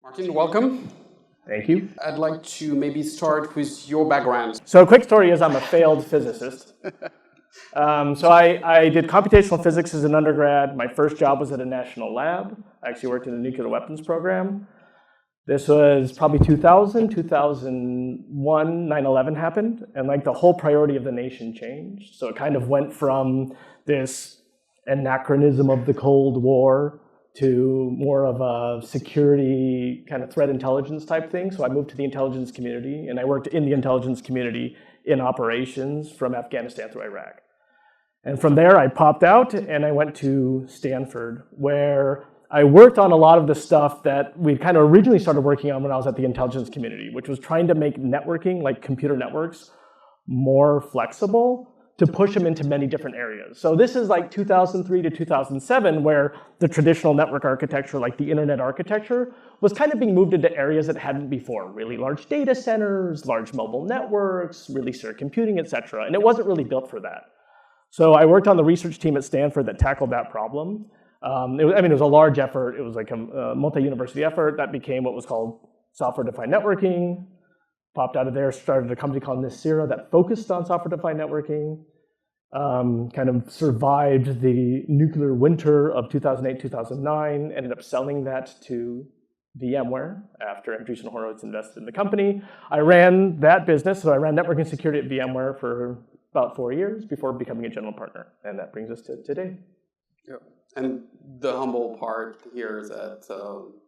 Martin, welcome. Thank you. I'd like to maybe start with your background. So a quick story is I'm a failed physicist. So I did computational physics as an undergrad. My first job was at a national lab. I actually worked in the nuclear weapons program. This was probably 2000, 2001, 9/11 happened, and like the whole priority of the nation changed. So it kind of went from this anachronism of the Cold War to more of a security kind of threat intelligence type thing. So I moved to the intelligence community, and I worked in the intelligence community in operations from Afghanistan through Iraq. And from there, I popped out and I went to Stanford, where I worked on a lot of the stuff that we kind of originally started working on when I was at the intelligence community, which was trying to make networking, like computer networks, more flexible to push them into many different areas. So this is like 2003 to 2007, where the traditional network architecture, like the internet architecture, was kind of being moved into areas that hadn't before. Really large data centers, large mobile networks, really shared computing, et cetera. And it wasn't really built for that. So I worked on the research team at Stanford that tackled that problem. It was a large effort. It was like a multi-university effort that became what was called software-defined networking. Popped out of there, started a company called Nicira that focused on software-defined networking. Kind of survived the nuclear winter of 2008, 2009. Ended up selling that to VMware after Andreessen Horowitz invested in the company. I ran that business, so I ran networking security at VMware for about 4 years before becoming a general partner. And that brings us to today. Yeah. And the humble part here is that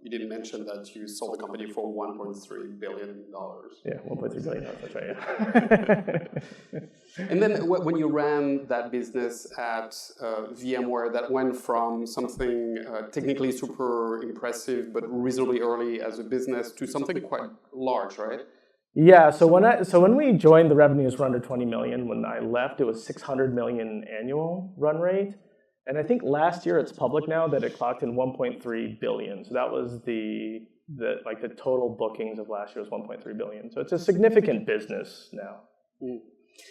you didn't mention that you sold the company for $1.3 billion. Yeah, $1.3 billion, that's right, yeah. And then when you ran that business at VMware, that went from something technically super impressive but reasonably early as a business to something quite large, right? Yeah, so when we joined, the revenues were under 20 million. When I left, it was 600 million annual run rate. And I think last year, it's public now, that it clocked in 1.3 billion. So that was the total bookings of last year was 1.3 billion. So it's a significant business now. Mm.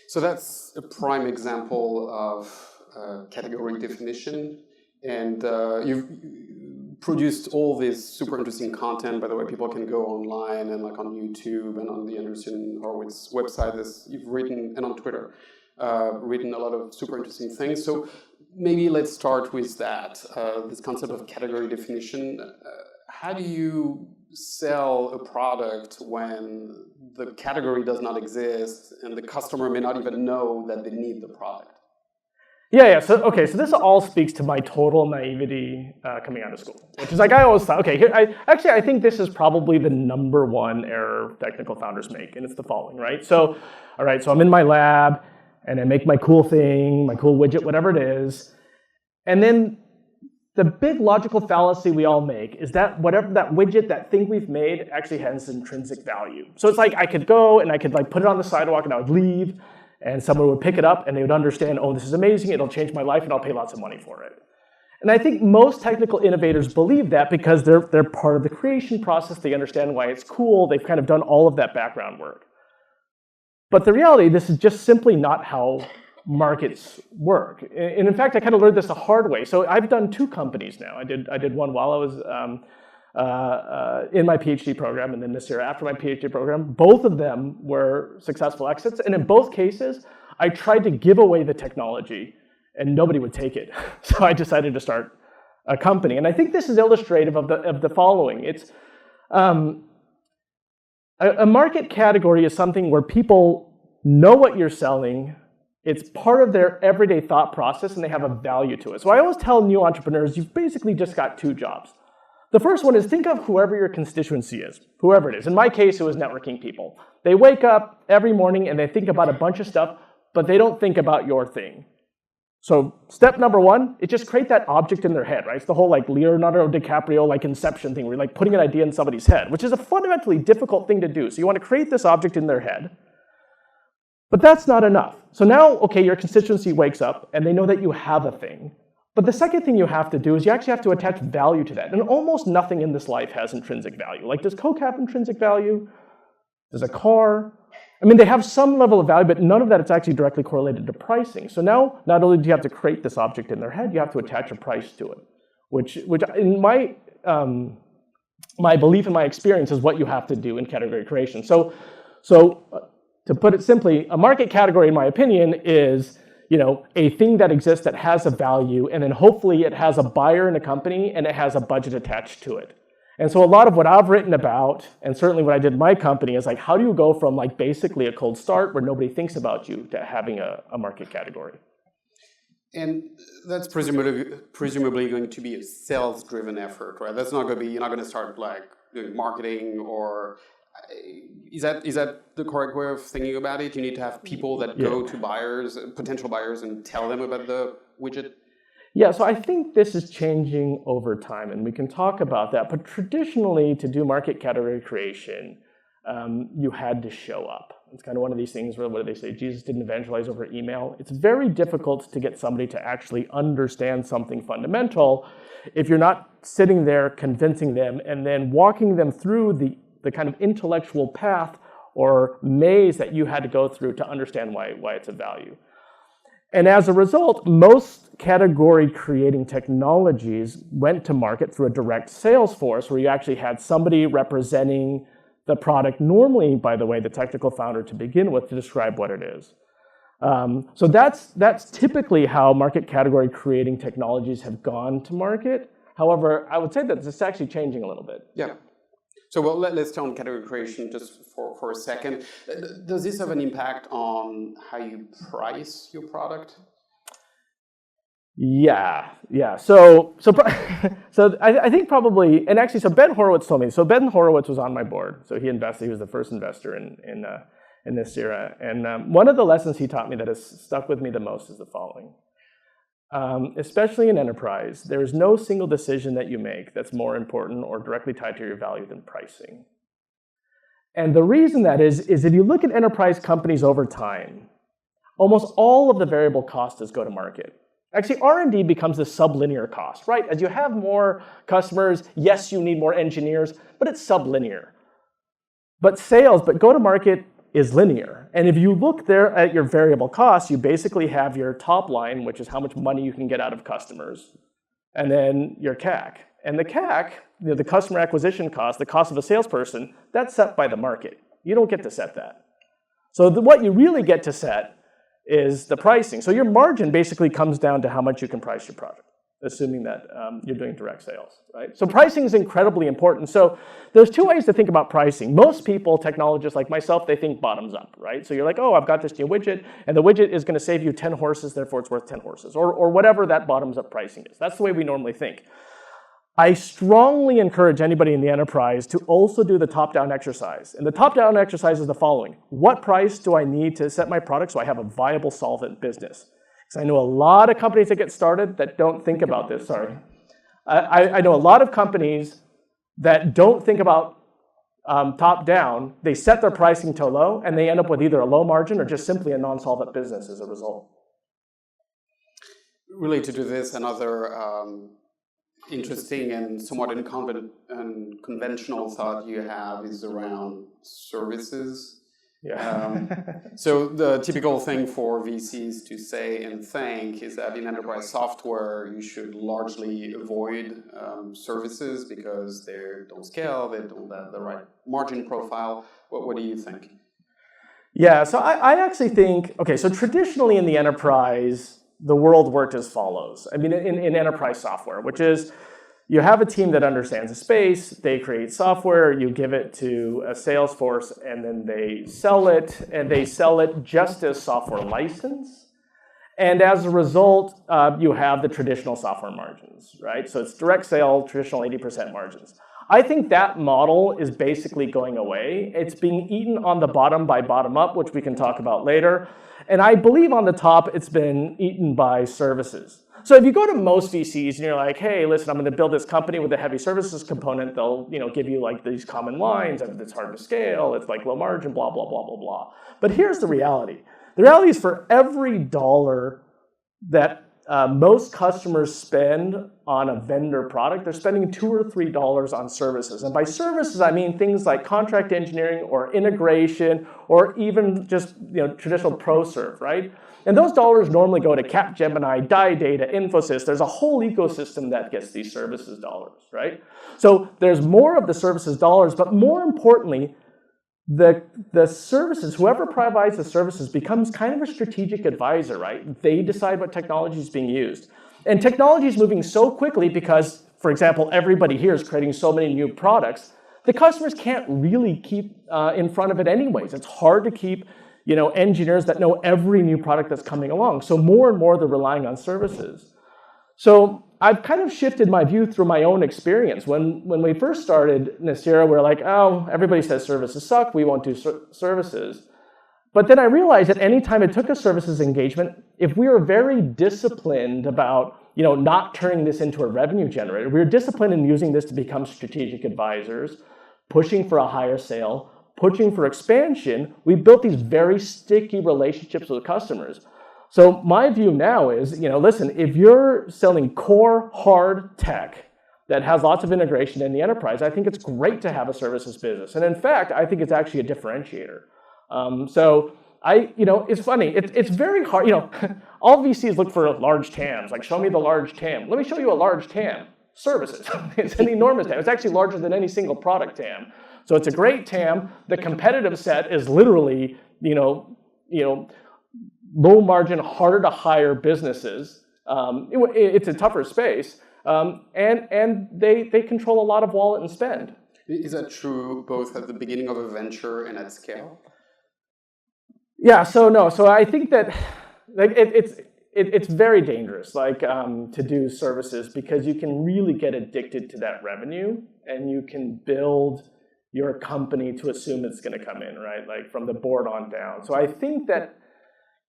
So that's a prime example of category definition. And you've produced all this super interesting content. By the way, people can go online and like on YouTube and on the Andreessen Horowitz website. You've written, and on Twitter, written a lot of super interesting things. So maybe let's start with that, this concept of category definition. How do you sell a product when the category does not exist and the customer may not even know that they need the product? Yeah. So this all speaks to my total naivety coming out of school, which is like I always thought. Okay, here I think this is probably the number one error technical founders make, and it's the following, right? So, all right, so I'm in my lab and I make my cool thing, my cool widget, whatever it is, and then the big logical fallacy we all make is that whatever that widget, that thing we've made, actually has intrinsic value. So it's like I could go and I could like put it on the sidewalk and I would leave, and someone would pick it up and they would understand, oh, this is amazing, it'll change my life and I'll pay lots of money for it. And I think most technical innovators believe that because they're part of the creation process, they understand why it's cool, they've kind of done all of that background work. But the reality, this is just simply not how markets work. And in fact, I kind of learned this the hard way. So I've done 2 companies now. I did one while I was in my PhD program, and then this year after my PhD program. Both of them were successful exits, and in both cases, I tried to give away the technology, and nobody would take it. So I decided to start a company, and I think this is illustrative of the following. It's a market category is something where people know what you're selling. It's part of their everyday thought process, and they have a value to it. So I always tell new entrepreneurs, you've basically just got 2 jobs. The first one is think of whoever your constituency is, whoever it is. In my case, it was networking people. They wake up every morning and they think about a bunch of stuff, but they don't think about your thing. So step number 1 is just create that object in their head, right? It's the whole like Leonardo DiCaprio like Inception thing where you're like putting an idea in somebody's head, which is a fundamentally difficult thing to do. So you want to create this object in their head. But that's not enough. So now, okay, your constituency wakes up and they know that you have a thing. But the second thing you have to do is you actually have to attach value to that. And almost nothing in this life has intrinsic value. Like, does Coke have intrinsic value? Does a car? I mean, they have some level of value, but none of that is actually directly correlated to pricing. So now, not only do you have to create this object in their head, you have to attach a price to it, which in my my belief and my experience is what you have to do in category creation. So to put it simply, a market category, in my opinion, is a thing that exists that has a value, and then hopefully it has a buyer in a company and it has a budget attached to it. And so a lot of what I've written about, and certainly what I did in my company, is like, how do you go from like basically a cold start where nobody thinks about you to having a market category? And that's presumably going to be a sales-driven effort, right? That's not going to be, you're not going to start like doing marketing, or is that the correct way of thinking about it? You need to have people that go to buyers, potential buyers, and tell them about the widget? Yeah, so I think this is changing over time, and we can talk about that. But traditionally, to do market category creation, you had to show up. It's kind of one of these things where, what do they say? Jesus didn't evangelize over email. It's very difficult to get somebody to actually understand something fundamental if you're not sitting there convincing them and then walking them through the kind of intellectual path or maze that you had to go through to understand why it's of value. And as a result, most category creating technologies went to market through a direct sales force where you actually had somebody representing the product, normally, by the way, the technical founder to begin with, to describe what it is. So that's typically how market category creating technologies have gone to market. However, I would say that it's actually changing a little bit. Yeah. So let's turn on category creation just for a second. Does this have an impact on how you price your product? Yeah. So I think probably, and actually, so Ben Horowitz told me. So Ben Horowitz was on my board. So he invested. He was the first investor in this era. And one of the lessons he taught me that has stuck with me the most is the following. Especially in enterprise, there is no single decision that you make that's more important or directly tied to your value than pricing. And the reason that is if you look at enterprise companies over time, almost all of the variable cost is go to market. Actually, R&D becomes the sublinear cost, right? As you have more customers, yes, you need more engineers, but it's sublinear. But go to market is linear. And if you look there at your variable costs, you basically have your top line, which is how much money you can get out of customers, and then your CAC. And the CAC, the customer acquisition cost, the cost of a salesperson, that's set by the market. You don't get to set that. So what you really get to set is the pricing. So your margin basically comes down to how much you can price your product, assuming that you're doing direct sales, right? So pricing is incredibly important. So there's two ways to think about pricing. Most people, technologists like myself, they think bottoms up, right? So you're like, oh, I've got this new widget, and the widget is going to save you 10 horses, therefore it's worth 10 horses, or whatever that bottoms up pricing is. That's the way we normally think. I strongly encourage anybody in the enterprise to also do the top-down exercise. And the top-down exercise is the following. What price do I need to set my product so I have a viable, solvent business? Because I know a lot of companies that get started that don't think about this, sorry. I know a lot of companies that don't think about top-down. They set their pricing too low, and they end up with either a low margin or just simply a non-solvent business as a result. Related to this, another interesting and somewhat unconventional thought you have is around services. Yeah. So the typical thing for VCs to say and think is that in enterprise software, you should largely avoid services because they don't scale, they don't have the right margin profile. What do you think? Yeah, so I actually think, okay, so traditionally in the enterprise, the world worked as follows. I mean, in enterprise software, which is you have a team that understands the space, they create software, you give it to a sales force, and then they sell it, and they sell it just as software license. And as a result, you have the traditional software margins, right? So it's direct sale, traditional 80% margins. I think that model is basically going away. It's being eaten on the bottom by bottom up, which we can talk about later. And I believe on the top, it's been eaten by services. So if you go to most VCs and you're like, hey, listen, I'm going to build this company with a heavy services component, they'll give you like these common lines. It's hard to scale. It's like low margin, blah, blah, blah, blah, blah. But here's the reality. The reality is for every dollar that most customers spend on a vendor product, they're spending $2 or $3 on services. And by services, I mean things like contract engineering or integration or even just traditional ProServe, right? And those dollars normally go to Capgemini, Data, Infosys. There's a whole ecosystem that gets these services dollars, right? So there's more of the services dollars, but more importantly, the services, whoever provides the services becomes kind of a strategic advisor, right? They decide what technology is being used. And technology is moving so quickly because, for example, everybody here is creating so many new products, the customers can't really keep in front of it anyways. It's hard to keep engineers that know every new product that's coming along. So more and more they're relying on services. So I've kind of shifted my view through my own experience. When we first started Nicira, we were like, oh, everybody says services suck, we won't do services. But then I realized that anytime it took a services engagement, if we were very disciplined about not turning this into a revenue generator, we were disciplined in using this to become strategic advisors, pushing for a higher sale, pushing for expansion, we built these very sticky relationships with customers. So my view now is, listen, if you're selling core hard tech that has lots of integration in the enterprise, I think it's great to have a services business. And in fact, I think it's actually a differentiator. It's funny, it's very hard, all VCs look for large TAMs, like show me the large TAM. Let me show you a large TAM, services. It's an enormous TAM. It's actually larger than any single product TAM. So it's a great TAM. The competitive set is literally, low margin, harder to hire businesses. It's a tougher space, and they control a lot of wallet and spend. Is that true both at the beginning of a venture and at scale? Yeah. So I think that it's very dangerous, to do services because you can really get addicted to that revenue, and you can build your company to assume it's going to come in, right? Like from the board on down. So I think that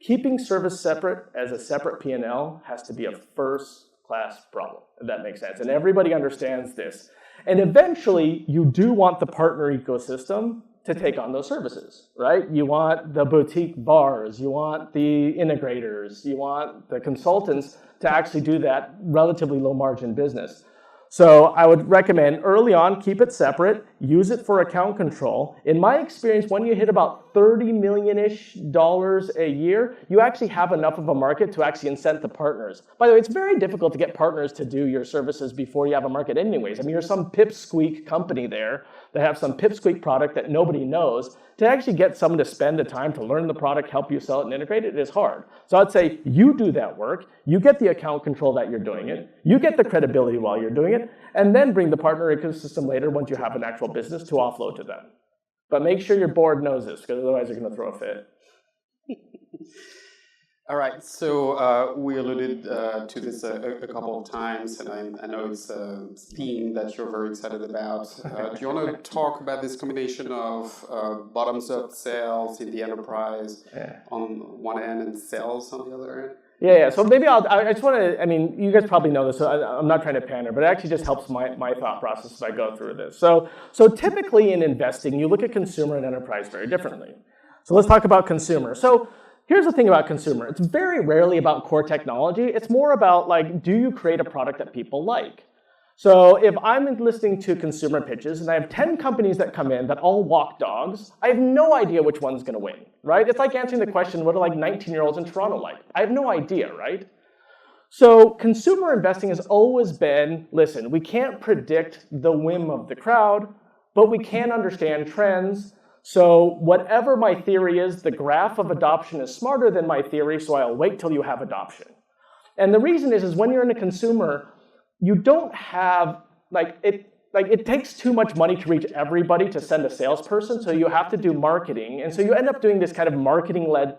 keeping service separate as a separate P&L has to be a first-class problem, if that makes sense. And everybody understands this. And eventually, you do want the partner ecosystem to take on those services, right? You want the boutique bars, you want the integrators, you want the consultants to actually do that relatively low-margin business. So I would recommend early on, keep it separate, use it for account control. In my experience, when you hit about $30 million-ish a year, you actually have enough of a market to actually incent the partners. By the way, it's very difficult to get partners to do your services before you have a market anyways. I mean, you're some pipsqueak company there that have some pipsqueak product that nobody knows. To actually get someone to spend the time to learn the product, help you sell it, and integrate it is hard. So I'd say you do that work, you get the account control that you're doing it, you get the credibility while you're doing it, and then bring the partner ecosystem later once you have an actual business to offload to them. But make sure your board knows this, because otherwise you're going to throw a fit. All right, so we alluded to this a couple of times, and I know it's a theme that you're very excited about. Do you want to talk about this combination of bottoms-up sales in the enterprise on one end and sales on the other end? Yeah. So maybe I just want to, you guys probably know this, so I'm not trying to pander, but it actually just helps my thought process as I go through this. So typically in investing, you look at consumer and enterprise very differently. So let's talk about consumer. So here's the thing about consumer. It's very rarely about core technology. It's more about, do you create a product that people like? So if I'm listening to consumer pitches and I have 10 companies that come in that all walk dogs, I have no idea which one's going to win, right? It's like answering the question, what are 19-year-olds in Toronto like? I have no idea, right? So consumer investing has always been, listen, we can't predict the whim of the crowd, but we can understand trends. So whatever my theory is, the graph of adoption is smarter than my theory, so I'll wait till you have adoption. And the reason is when you're in a consumer, you don't have, it takes too much money to reach everybody to send a salesperson, so you have to do marketing. And so you end up doing this kind of marketing-led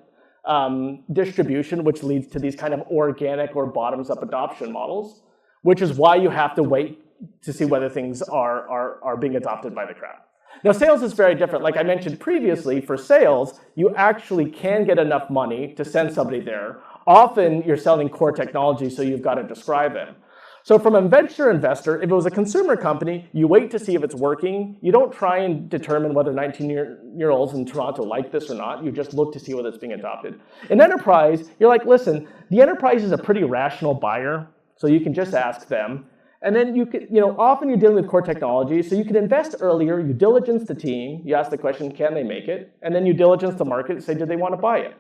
distribution, which leads to these kind of organic or bottoms-up adoption models, which is why you have to wait to see whether things are being adopted by the crowd. Now, sales is very different. Like I mentioned previously, for sales, you actually can get enough money to send somebody there. Often, you're selling core technology, so you've got to describe it. So from a venture investor, if it was a consumer company, you wait to see if it's working. You don't try and determine whether 19-year-olds in Toronto like this or not. You just look to see whether it's being adopted. In enterprise, you're like, listen, the enterprise is a pretty rational buyer, so you can just ask them. And then you can, often you're dealing with core technology, so you can invest earlier, you diligence the team, you ask the question, can they make it? And then you diligence the market and say, do they want to buy it?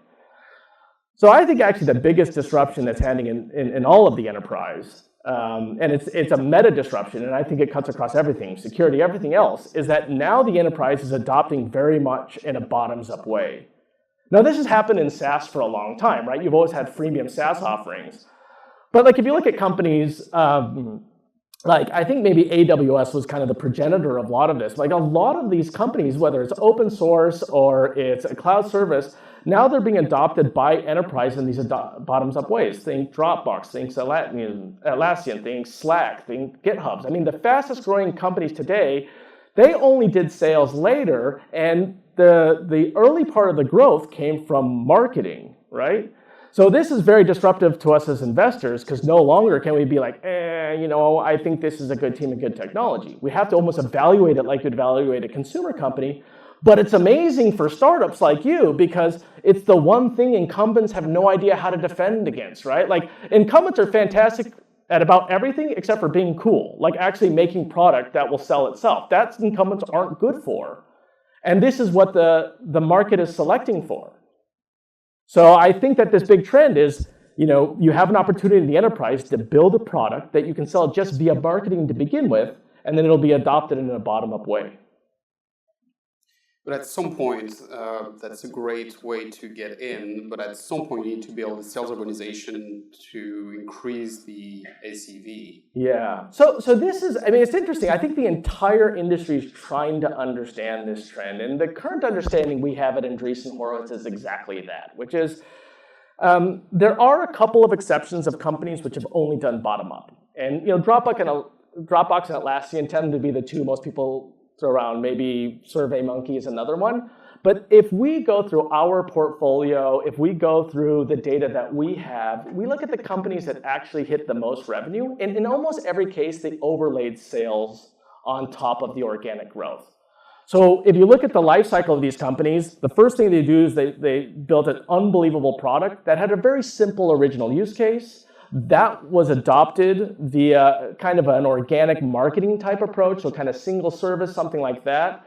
So I think actually the biggest disruption that's happening in all of the enterprise, and it's a meta disruption, and I think it cuts across everything, security, everything else, is that now the enterprise is adopting very much in a bottoms-up way. Now this has happened in SaaS for a long time, right? You've always had freemium SaaS offerings. But like if you look at companies, like I think maybe AWS was kind of the progenitor of a lot of this. Like a lot of these companies, whether it's open source or it's a cloud service, now they're being adopted by enterprise in these bottoms-up ways. Think Dropbox, think Atlassian, think Slack, think GitHubs. I mean, the fastest growing companies today, they only did sales later, and the early part of the growth came from marketing, right? So this is very disruptive to us as investors because no longer can we be like, I think this is a good team and good technology. We have to almost evaluate it like you'd evaluate a consumer company. But it's amazing for startups like you because it's the one thing incumbents have no idea how to defend against, right? Like incumbents are fantastic at about everything except for being cool, like actually making product that will sell itself. That's incumbents aren't good for. And this is what the market is selecting for. So I think that this big trend is, you have an opportunity in the enterprise to build a product that you can sell just via marketing to begin with, and then it'll be adopted in a bottom-up way. But at some point, that's a great way to get in, but at some point you need to build a sales organization to increase the ACV. Yeah. So this is, it's interesting. I think the entire industry is trying to understand this trend. And the current understanding we have at Andreessen Horowitz is exactly that, which is there are a couple of exceptions of companies which have only done bottom-up. And Dropbox and Atlassian tend to be the two most people around. Maybe SurveyMonkey is another one. But if we go through our portfolio, if we go through the data that we have, we look at the companies that actually hit the most revenue. And in almost every case, they overlaid sales on top of the organic growth. So if you look at the life cycle of these companies, the first thing they do is they built an unbelievable product that had a very simple original use case. That was adopted via kind of an organic marketing type approach, so kind of single service, something like that.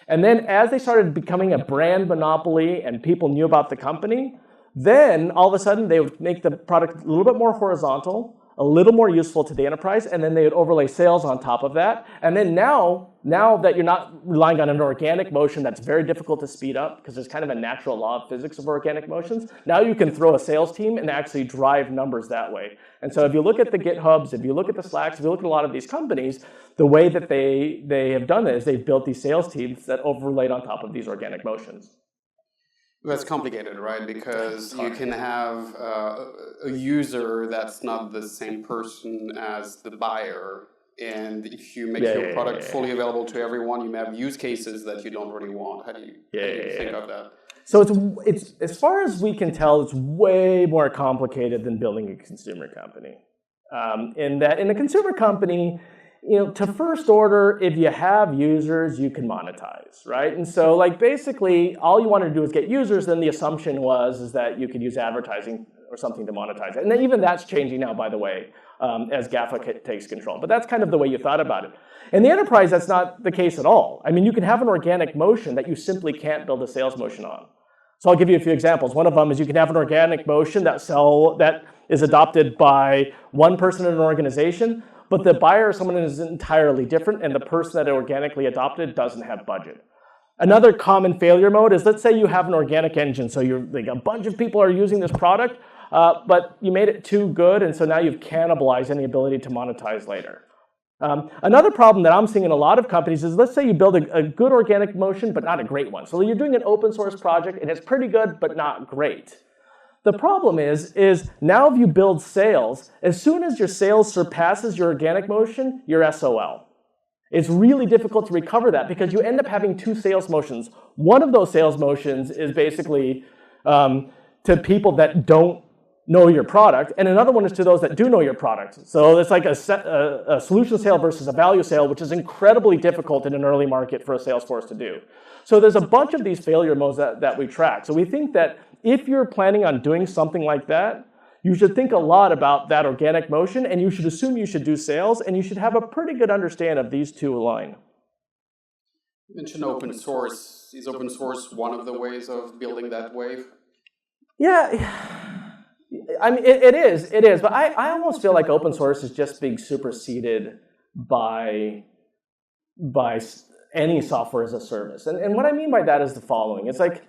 And then as they started becoming a brand monopoly and people knew about the company, then all of a sudden they would make the product a little bit more horizontal, a little more useful to the enterprise, and then they would overlay sales on top of that. And then now that you're not relying on an organic motion that's very difficult to speed up because there's kind of a natural law of physics of organic motions, now you can throw a sales team and actually drive numbers that way. And so if you look at the GitHubs, if you look at the Slacks, if you look at a lot of these companies, the way that they have done it is they've built these sales teams that overlaid on top of these organic motions. That's complicated, right? Because you can have a user that's not the same person as the buyer. And if you make your product fully available to everyone, you may have use cases that you don't really want. How do you think of that? So it's as far as we can tell, it's way more complicated than building a consumer company. In that, in a consumer company, to first order, if you have users, you can monetize, right? And so, like, basically, all you wanted to do is get users. Then the assumption is that you could use advertising or something to monetize it. And then even that's changing now, by the way, as GAFA takes control. But that's kind of the way you thought about it. In the enterprise, that's not the case at all. I mean, you can have an organic motion that you simply can't build a sales motion on. So I'll give you a few examples. One of them is you can have an organic motion that is adopted by one person in an organization, but the buyer or someone is entirely different, and the person that organically adopted doesn't have budget. Another common failure mode is, let's say you have an organic engine, so a bunch of people are using this product, but you made it too good, and so now you've cannibalized any ability to monetize later. Another problem that I'm seeing in a lot of companies is, let's say you build a good organic motion, but not a great one. So you're doing an open source project, and it's pretty good, but not great. The problem is now if you build sales, as soon as your sales surpasses your organic motion, you're SOL. It's really difficult to recover that because you end up having two sales motions. One of those sales motions is basically to people that don't know your product, and another one is to those that do know your product. So it's like a solution sale versus a value sale, which is incredibly difficult in an early market for a sales force to do. So there's a bunch of these failure modes that we track. So we think that if you're planning on doing something like that, you should think a lot about that organic motion, and you should assume you should do sales, and you should have a pretty good understanding of these two align. You mentioned open source. Is open source one of the ways of building that wave? Yeah, I mean, it is, but I almost feel like open source is just being superseded by any software as a service. And what I mean by that is the following. It's like,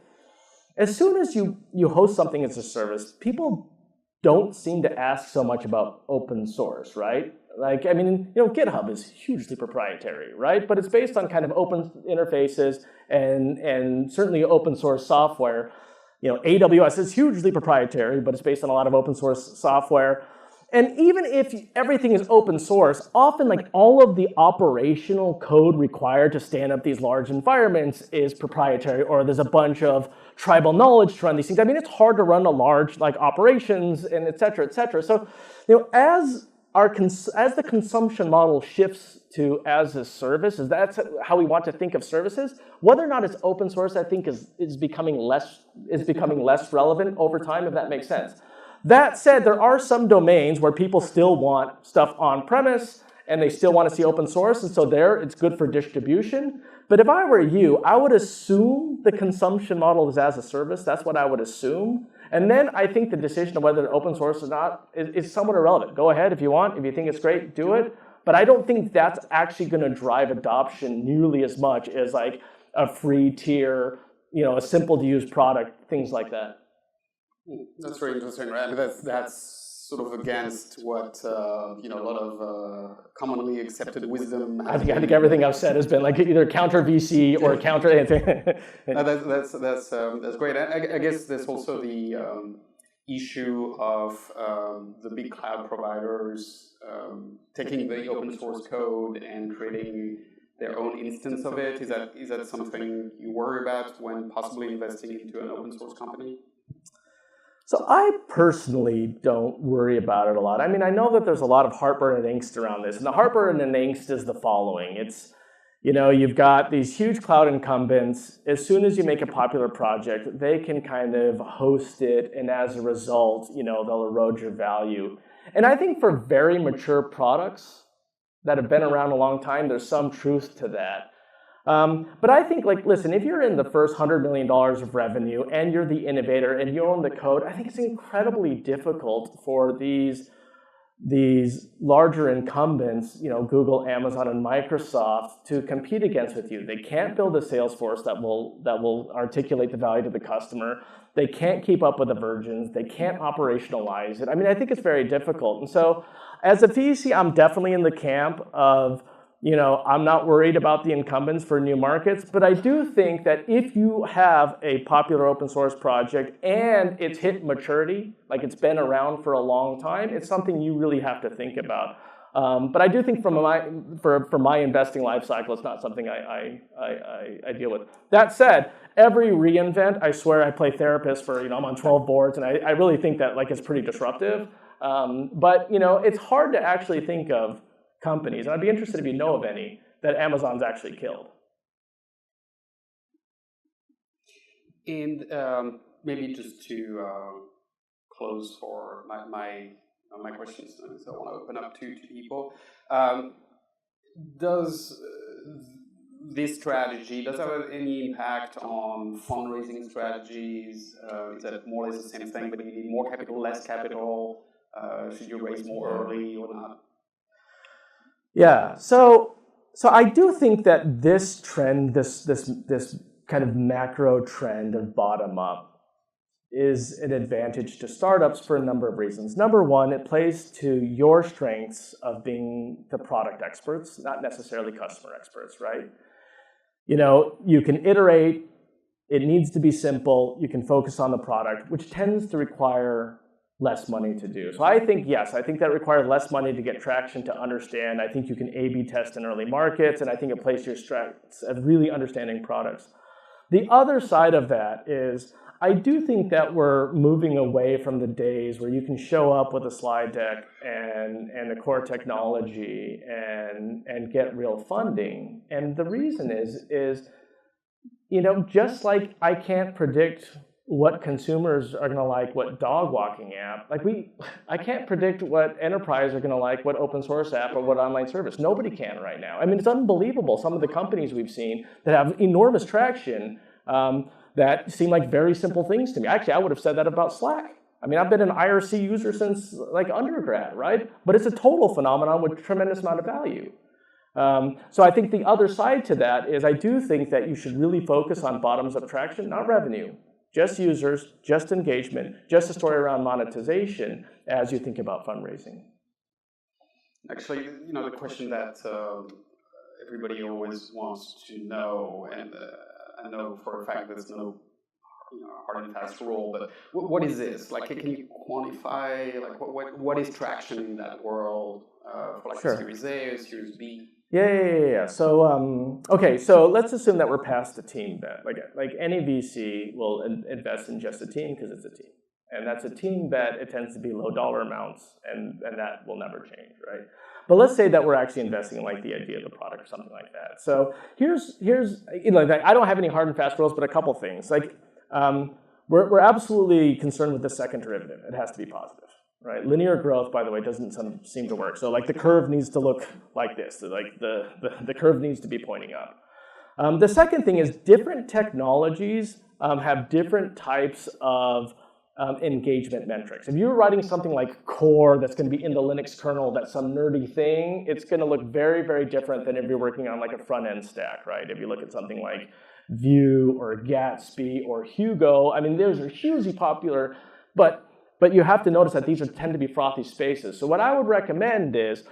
as soon as you host something as a service, people don't seem to ask so much about open source, right? Like, I mean, GitHub is hugely proprietary, right? But it's based on kind of open interfaces and certainly open source software. AWS is hugely proprietary, but it's based on a lot of open source software. And even if everything is open source, often like all of the operational code required to stand up these large environments is proprietary, or there's a bunch of tribal knowledge to run these things. I mean, it's hard to run a large like operations and et cetera, et cetera. So, as the consumption model shifts to as a service, that's how we want to think of services. Whether or not it's open source, I think is becoming less relevant over time, if that makes sense. That said, there are some domains where people still want stuff on premise and they still want to see open source, and so there it's good for distribution. But if I were you, I would assume the consumption model is as a service. That's what I would assume. And then I think the decision of whether it's open source or not is somewhat irrelevant. Go ahead if you want. If you think it's great, do it. But I don't think that's actually going to drive adoption nearly as much as like a free tier, a simple to use product, things like that. That's very interesting, right? I mean, that's sort of against what a lot of commonly accepted wisdom. I think everything I've said has been like either counter VC or counter anything. That's great. I guess there's also the issue of the big cloud providers taking the open source code and creating their own instance of it. Is that something you worry about when possibly investing into an open source company? So I personally don't worry about it a lot. I mean, I know that there's a lot of heartburn and angst around this. And the heartburn and angst is the following. It's, you've got these huge cloud incumbents. As soon as you make a popular project, they can kind of host it. And as a result, they'll erode your value. And I think for very mature products that have been around a long time, there's some truth to that. But I think, listen, if you're in the first $100 million of revenue and you're the innovator and you own the code, I think it's incredibly difficult for these larger incumbents, Google, Amazon, and Microsoft, to compete against with you. They can't build a sales force that will articulate the value to the customer. They can't keep up with the versions. They can't operationalize it. I mean, I think it's very difficult. And so as a VC, I'm definitely in the camp of, I'm not worried about the incumbents for new markets, but I do think that if you have a popular open source project and it's hit maturity, like it's been around for a long time, it's something you really have to think about. But I do think for my investing life cycle, it's not something I deal with. That said, every reInvent, I swear I play therapist for, I'm on 12 boards, and I really think that it's pretty disruptive. But it's hard to actually think of companies, and I'd be interested if you know of any, that Amazon's actually killed. And maybe just to close for my questions, so I want to open up to people. Does this strategy have any impact on fundraising strategies? Is that more or less the same thing, but you need more capital, less capital? Should you raise more early or not? Yeah, so I do think that this trend, this kind of macro trend of bottom up, is an advantage to startups for a number of reasons. Number one, it plays to your strengths of being the product experts, not necessarily customer experts, right? You can iterate, it needs to be simple, you can focus on the product, which tends to require less money to do. So I think, yes, I think that requires less money to get traction, to understand. I think you can A/B test in early markets, and I think it plays to your strengths of really understanding products. The other side of that is, I do think that we're moving away from the days where you can show up with a slide deck and a core technology and get real funding. And the reason is, you know, just like I can't predict what consumers are going to like, what dog walking app, I can't predict what enterprise are going to like, what open source app or what online service. Nobody can right now. I mean, it's unbelievable. Some of the companies we've seen that have enormous traction that seem like very simple things to me. Actually, I would have said that about Slack. I mean, I've been an IRC user since like undergrad, right? But it's a total phenomenon with a tremendous amount of value. So I think the other side to that is I do think that you should really focus on bottoms-up traction, not revenue. Just users, just engagement, just a story around monetization as you think about fundraising. Actually, you know, the question that everybody always wants to know, and I know for a fact there's no hard and fast rule, but what is this? Like, can you quantify, like, what is traction in that world for like Sure. Series A or Series B? Yeah. So, okay, so let's assume that we're past the team bet. Like any VC will invest in just a team because it's a team. And that's a team bet. It tends to be low dollar amounts, and that will never change, right? But let's say that we're actually investing in like the idea of the product or something like that. So here's you know, I don't have any hard and fast rules, but a couple things. Like, we're absolutely concerned with the second derivative. It has to be positive. Right, linear growth, by the way, doesn't seem to work. So like the curve needs to look like this. So like the curve needs to be pointing up. The second thing is different technologies have different types of engagement metrics. If you're writing something like core that's going to be in the Linux kernel, that's some nerdy thing, it's going to look very, very different than if you're working on like a front end stack, right? If you look at something like Vue or Gatsby or Hugo, I mean, those are hugely popular, but you have to notice that these tend to be frothy spaces. So what I would recommend is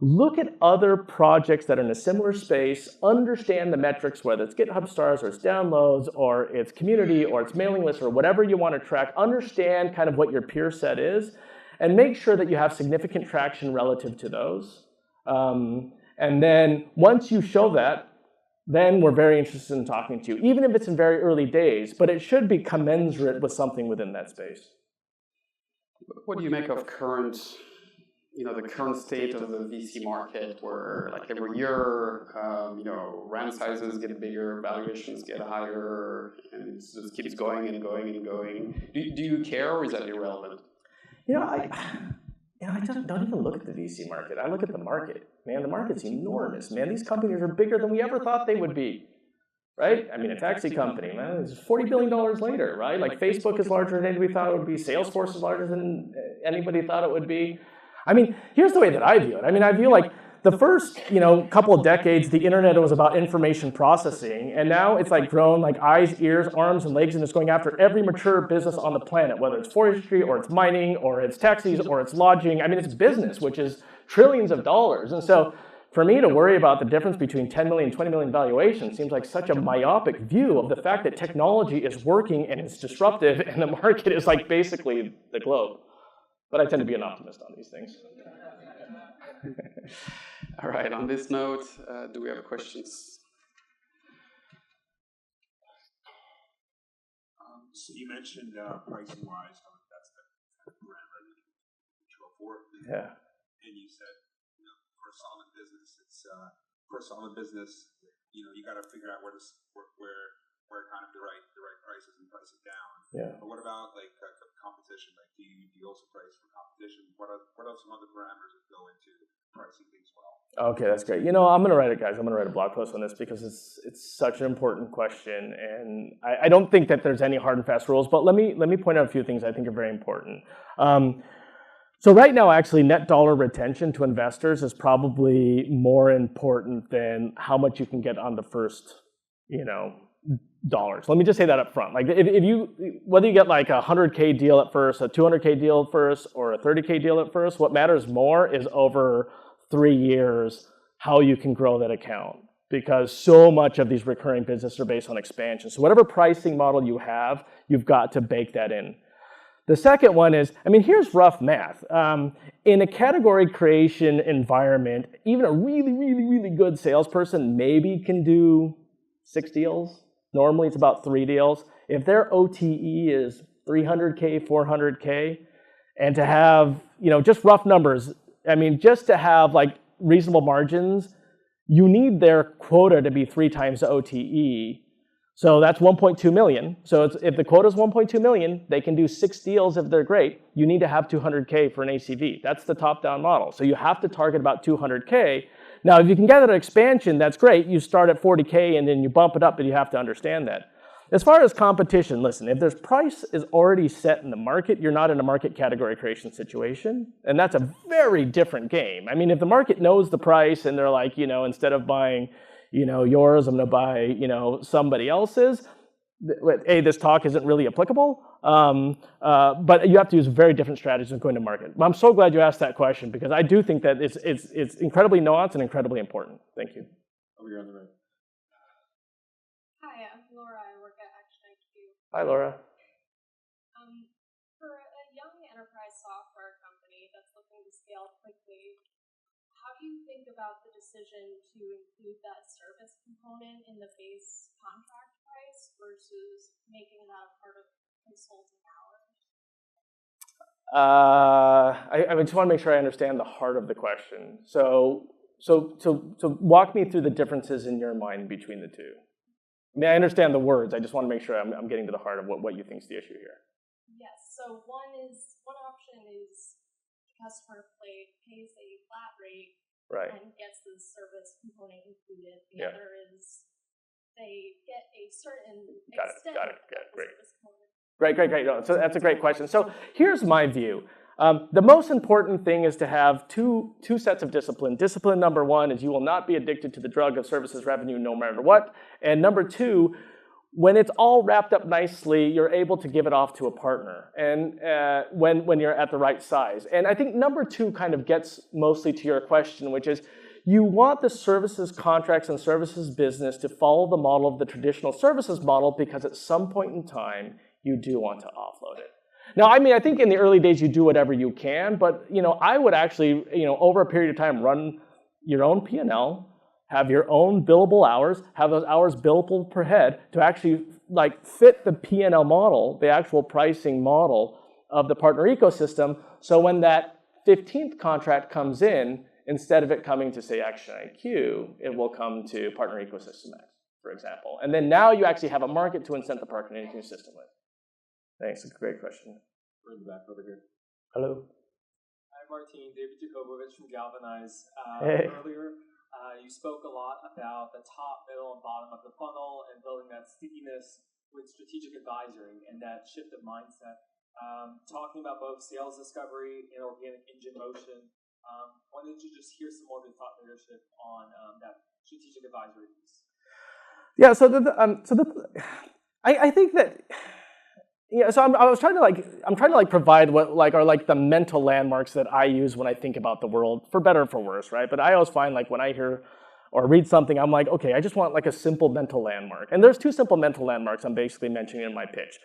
look at other projects that are in a similar space, understand the metrics, whether it's GitHub stars or it's downloads or it's community or it's mailing lists or whatever you want to track, understand kind of what your peer set is, and make sure that you have significant traction relative to those. And then once you show that, then we're very interested in talking to you, even if it's in very early days, but it should be commensurate with something within that space. What do you make of the current state of the VC market, where like every year, round sizes get bigger, valuations get higher, and it just keeps going and going and going. Do you care, or is that irrelevant? I don't even look at the VC market. I look at the market. Man, the market's enormous. Man, these companies are bigger than we ever thought they would be. Right? I mean, a taxi company, man, it's $40 billion later, right? Like Facebook is larger than anybody thought it would be. Salesforce is larger than anybody thought it would be. I mean, here's the way that I view it. I mean, I view like the first, couple of decades, the internet was about information processing, and now it's like grown like eyes, ears, arms, and legs, and it's going after every mature business on the planet, whether it's forestry or it's mining or it's taxis or it's lodging. I mean, it's business, which is trillions of dollars. And so for me to worry about the difference between 10 million and 20 million valuation seems like such a myopic view of the fact that technology is working and it's disruptive and the market is like basically the globe. But I tend to be an optimist on these things. All right, on this note, do we have questions? So you mentioned pricing-wise, that's the parameter that you go for. Yeah. And you said, for a solid business, you got to figure out where kind of the right prices and price it down. Yeah. But what about like competition? Like, do you also price for competition? What are some other parameters that go into pricing things well? Okay, that's great. I'm going to write it, guys. I'm going to write a blog post on this because it's such an important question, and I don't think that there's any hard and fast rules. But let me point out a few things I think are very important. So right now, actually, net dollar retention to investors is probably more important than how much you can get on the first, dollars. Let me just say that up front. Like if you, whether you get like a 100K deal at first, a 200K deal at first, or a 30K deal at first, what matters more is over 3 years how you can grow that account, because so much of these recurring businesses are based on expansion. So whatever pricing model you have, you've got to bake that in. The second one is, here's rough math. In a category creation environment, even a really, really, really good salesperson maybe can do 6 deals. Normally it's about 3 deals. If their OTE is 300K, 400K, and to have, just rough numbers, I mean, just to have like reasonable margins, you need their quota to be 3 times the OTE. So that's 1.2 million. So if the quota is 1.2 million, they can do 6 deals if they're great. You need to have 200K for an ACV. That's the top-down model. So you have to target about 200K. Now, if you can get that expansion, that's great. You start at 40K and then you bump it up, but you have to understand that. As far as competition, listen, if there's price is already set in the market, you're not in a market category creation situation. And that's a very different game. I mean, if the market knows the price and they're like, instead of buying yours, I'm going to buy, somebody else's. This talk isn't really applicable, but you have to use very different strategies when going to market. But I'm so glad you asked that question because I do think that it's incredibly nuanced and incredibly important. Thank you. Over here on the right. Hi, I'm Laura. I work at Action IQ. Hi, Laura. For a young enterprise software company that's looking to scale quickly, how do you think about the decision to include that service component in the base contract price versus making that a part of consulting hours? I just want to make sure I understand the heart of the question. So walk me through the differences in your mind between the two. I mean, I understand the words. I just want to make sure I'm getting to the heart of what you think is the issue here. Yes. So one option is the customer pays a flat rate and gets the service component included. The other is they get a certain extent of the service component. Great. No, so that's a great question. So here's my view. The most important thing is to have two sets of discipline. Discipline number 1 is you will not be addicted to the drug of services revenue no matter what. And number 2, when it's all wrapped up nicely, you're able to give it off to a partner and when you're at the right size. And I think number 2 kind of gets mostly to your question, which is you want the services contracts and services business to follow the model of the traditional services model because at some point in time, you do want to offload it. Now, I mean, I think in the early days you do whatever you can, but I would actually, over a period of time, run your own P&L, have your own billable hours, have those hours billable per head to actually fit the P&L model, the actual pricing model of the partner ecosystem. So when that 15th contract comes in, instead of it coming to say Action IQ, it will come to Partner Ecosystem X, for example. And then now you actually have a market to incent the partner ecosystem with. Thanks, it's a great question. We're in the back over here. Hello. Hi, Martin. David Jacobovich from Galvanize. Hey. Earlier, you spoke a lot about the top, middle, and bottom of the funnel and building that stickiness with strategic advisory and that shift of mindset. Talking about both sales discovery and organic engine motion. Wanted to just hear some more of your thought leadership on that strategic advisory piece. Yeah. I think that. Yeah, so I'm trying to provide what are the mental landmarks that I use when I think about the world, for better or for worse, right? But I always find when I hear or read something, I'm like, okay, I just want a simple mental landmark. And there's 2 simple mental landmarks I'm basically mentioning in my pitch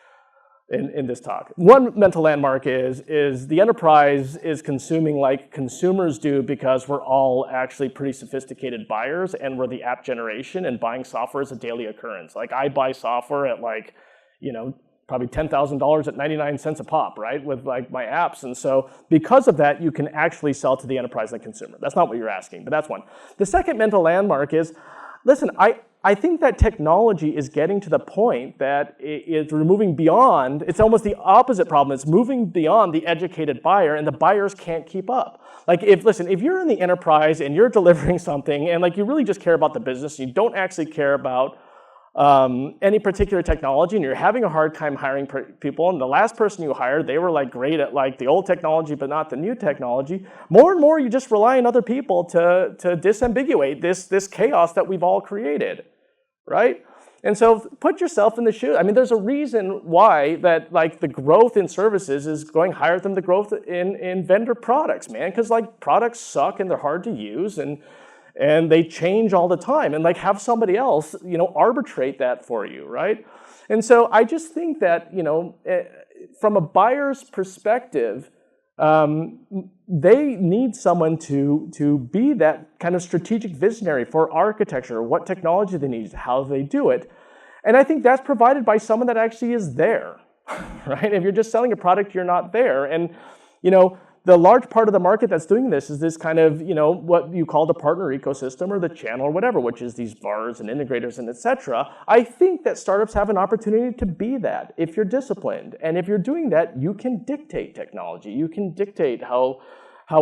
in this talk. One mental landmark is the enterprise is consuming like consumers do because we're all actually pretty sophisticated buyers and we're the app generation and buying software is a daily occurrence. I buy software at probably $10,000 at 99 cents a pop, right, with my apps. And so because of that, you can actually sell to the enterprise and consumer. That's not what you're asking, but that's one. The second mental landmark is, listen, I think that technology is getting to the point that it's moving beyond, it's almost the opposite problem. It's moving beyond the educated buyer and the buyers can't keep up. If you're in the enterprise and you're delivering something and you really just care about the business, you don't actually care about any particular technology and you're having a hard time hiring people and the last person you hired, they were great at the old technology but not the new technology, more and more you just rely on other people to disambiguate this chaos that we've all created, right? And so put yourself in the shoes. I mean, there's a reason why that the growth in services is going higher than the growth in vendor products, man, because products suck and they're hard to use and they change all the time, and have somebody else, arbitrate that for you, right? And so I just think that, from a buyer's perspective, they need someone to be that kind of strategic visionary for architecture, what technology they need, how they do it. And I think that's provided by someone that actually is there, right? If you're just selling a product, you're not there. And, the large part of the market that's doing this is this kind of, what you call the partner ecosystem or the channel or whatever, which is these VARs and integrators and et cetera. I think that startups have an opportunity to be that if you're disciplined. And if you're doing that, you can dictate technology. You can dictate how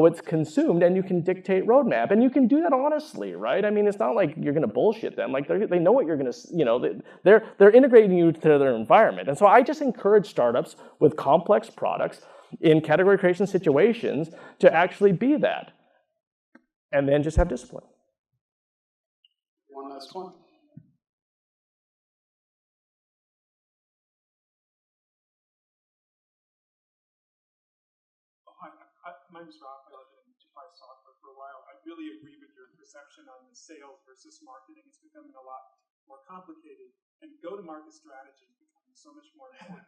it's consumed, and you can dictate roadmap. And you can do that honestly, right? I mean, it's not like you're going to bullshit them. Like they know what you're going to, they're integrating you to their environment. And so I just encourage startups with complex products in category creation situations to actually be that, and then just have discipline. One last one. Hi, my name is Raphael. I've been in enterprise software for a while. I really agree with your perception on the sales versus marketing. It's becoming a lot more complicated, and go-to-market strategy is becoming so much more important.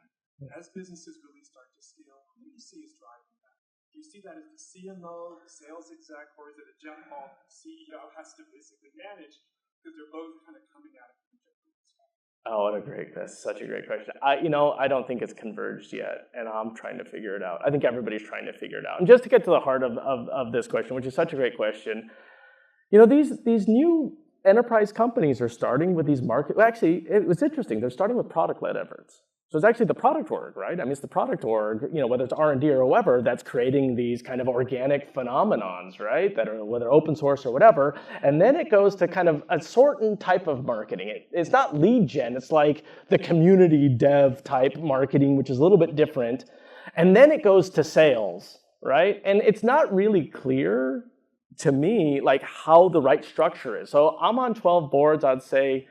As businesses really start to scale, who do you see is driving that? Do you see that as the CMO, the sales exec, or is it a Jeff Hall, the CEO has to basically manage, because they're both kind of coming at it from different perspectives? Oh, that's such a great question. I don't think it's converged yet, and I'm trying to figure it out. I think everybody's trying to figure it out. And just to get to the heart of this question, which is such a great question, these new enterprise companies are starting with these actually, it was interesting. They're starting with product-led efforts. So it's actually the product org, right? I mean, it's the product org, whether it's R&D or whoever, that's creating these kind of organic phenomenons, right? That are, whether open source or whatever. And then it goes to kind of a certain type of marketing. It's not lead gen. It's like the community dev type marketing, which is a little bit different. And then it goes to sales, right? And it's not really clear to me, like how the right structure is. So I'm on 12 boards, I'd say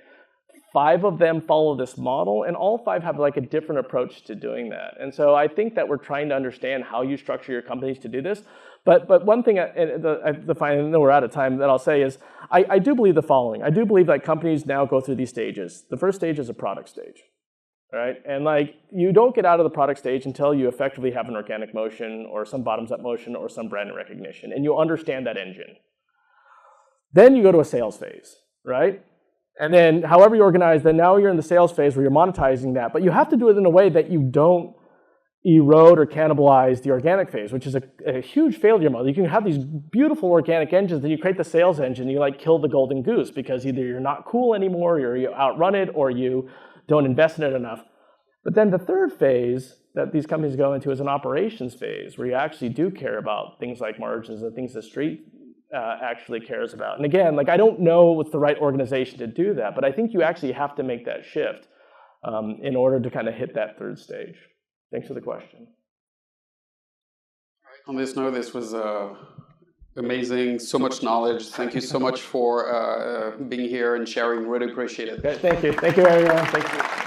5 of them follow this model, and all 5 have like a different approach to doing that. And so I think that we're trying to understand how you structure your companies to do this. But one thing, I know we're out of time, that I'll say is, I do believe the following. I do believe that companies now go through these stages. The first stage is a product stage, right? And like, you don't get out of the product stage until you effectively have an organic motion or some bottoms-up motion or some brand recognition, and you understand that engine. Then you go to a sales phase, right? And then however you organize, then now you're in the sales phase where you're monetizing that. But you have to do it in a way that you don't erode or cannibalize the organic phase, which is a huge failure mode. You can have these beautiful organic engines, then you create the sales engine, you like kill the golden goose because either you're not cool anymore, or you outrun it, or you don't invest in it enough. But then the third phase that these companies go into is an operations phase where you actually do care about things like margins and things the street actually cares about. And again, like, I don't know what's the right organization to do that, but I think you actually have to make that shift in order to kind of hit that third stage. Thanks for the question. On this note, this was amazing, so much knowledge. Thank you so much for being here and sharing. Really appreciate it. Okay, thank you. Thank you, everyone. Thank you.